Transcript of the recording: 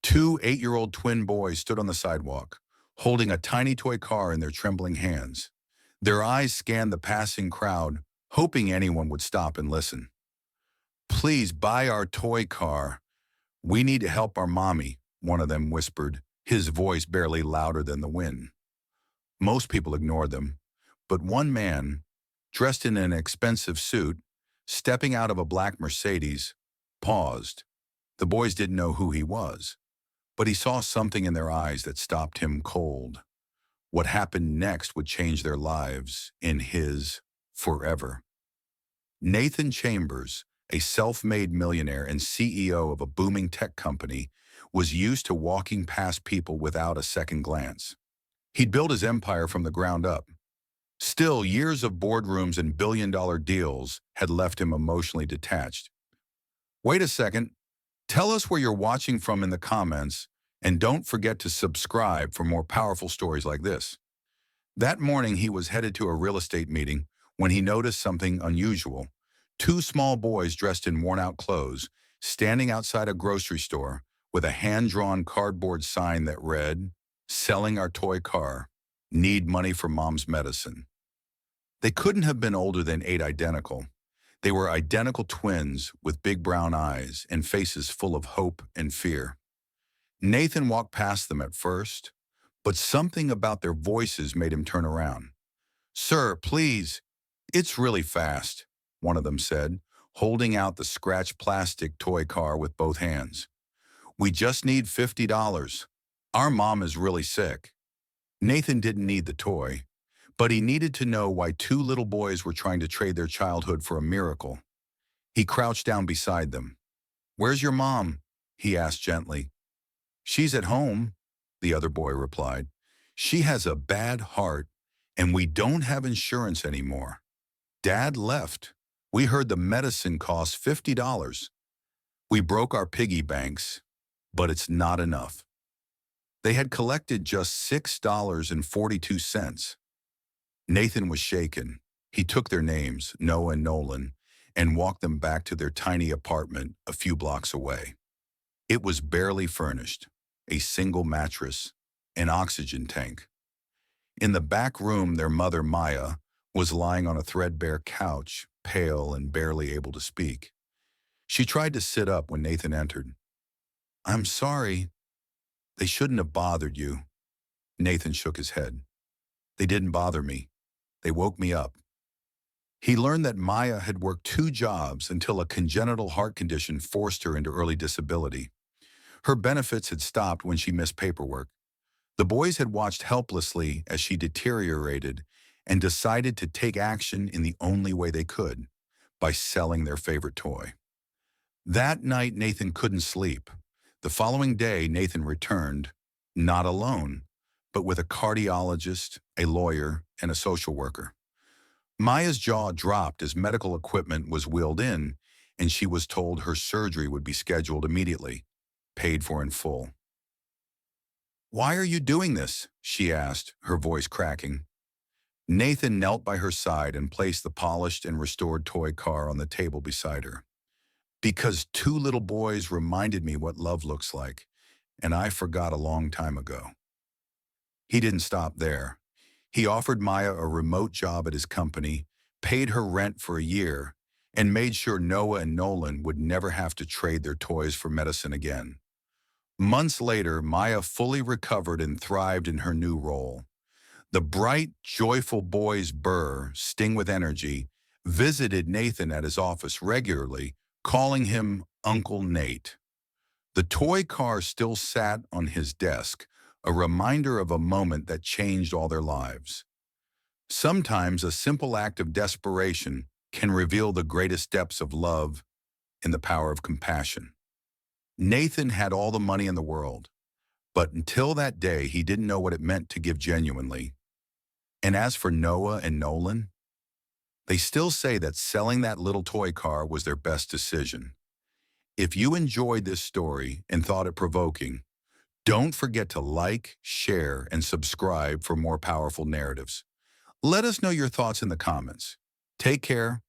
Two 8-year-old twin boys stood on the sidewalk, holding a tiny toy car in their trembling hands. Their eyes scanned the passing crowd, hoping anyone would stop and listen. "Please buy our toy car. We need to help our mommy," one of them whispered, his voice barely louder than the wind. Most people ignored them, but one man, dressed in an expensive suit, stepping out of a black Mercedes, paused. The boys didn't know who he was, but he saw something in their eyes that stopped him cold. What happened next would change their lives, in his, forever. Nathan Chambers, a self-made millionaire and CEO of a booming tech company, was used to walking past people without a second glance. He'd built his empire from the ground up. Still, years of boardrooms and billion-dollar deals had left him emotionally detached. Wait a second. Tell us where you're watching from in the comments, and don't forget to subscribe for more powerful stories like this. That morning, he was headed to a real estate meeting when he noticed something unusual. Two small boys dressed in worn-out clothes, standing outside a grocery store with a hand-drawn cardboard sign that read, "Selling our toy car. Need money for mom's medicine." They couldn't have been older than 8 identical. They were identical twins with big brown eyes and faces full of hope and fear. Nathan walked past them at first, but something about their voices made him turn around. "Sir, please, it's really fast," one of them said, holding out the scratched plastic toy car with both hands. "We just need $50. Our mom is really sick." Nathan didn't need the toy, but he needed to know why two little boys were trying to trade their childhood for a miracle. He crouched down beside them. "Where's your mom?" he asked gently. "She's at home," the other boy replied. "She has a bad heart, and we don't have insurance anymore. Dad left. We heard the medicine costs $50. We broke our piggy banks, but it's not enough." They had collected just $6.42. Nathan was shaken. He took their names, Noah and Nolan, and walked them back to their tiny apartment a few blocks away. It was barely furnished, a single mattress, an oxygen tank. In the back room, their mother, Maya, was lying on a threadbare couch, pale and barely able to speak. She tried to sit up when Nathan entered. "I'm sorry. They shouldn't have bothered you." Nathan shook his head. "They didn't bother me. They woke me up." He learned that Maya had worked 2 jobs until a congenital heart condition forced her into early disability. Her benefits had stopped when she missed paperwork. The boys had watched helplessly as she deteriorated and decided to take action in the only way they could, by selling their favorite toy. That night, Nathan couldn't sleep. The following day, Nathan returned, not alone, but with a cardiologist, a lawyer, and a social worker. Maya's jaw dropped as medical equipment was wheeled in, and she was told her surgery would be scheduled immediately, paid for in full. "Why are you doing this?" she asked, her voice cracking. Nathan knelt by her side and placed the polished and restored toy car on the table beside her. "Because 2 little boys reminded me what love looks like, and I forgot a long time ago." He didn't stop there. He offered Maya a remote job at his company, paid her rent for a year, and made sure Noah and Nolan would never have to trade their toys for medicine again. Months later, Maya fully recovered and thrived in her new role. The bright, joyful boys Burr, sting with energy, visited Nathan at his office regularly, calling him Uncle Nate. The toy car still sat on his desk, a reminder of a moment that changed all their lives. Sometimes a simple act of desperation can reveal the greatest depths of love and the power of compassion. Nathan had all the money in the world, but until that day, he didn't know what it meant to give genuinely. And as for Noah and Nolan, they still say that selling that little toy car was their best decision. If you enjoyed this story and thought it provoking, don't forget to like, share, and subscribe for more powerful narratives. Let us know your thoughts in the comments. Take care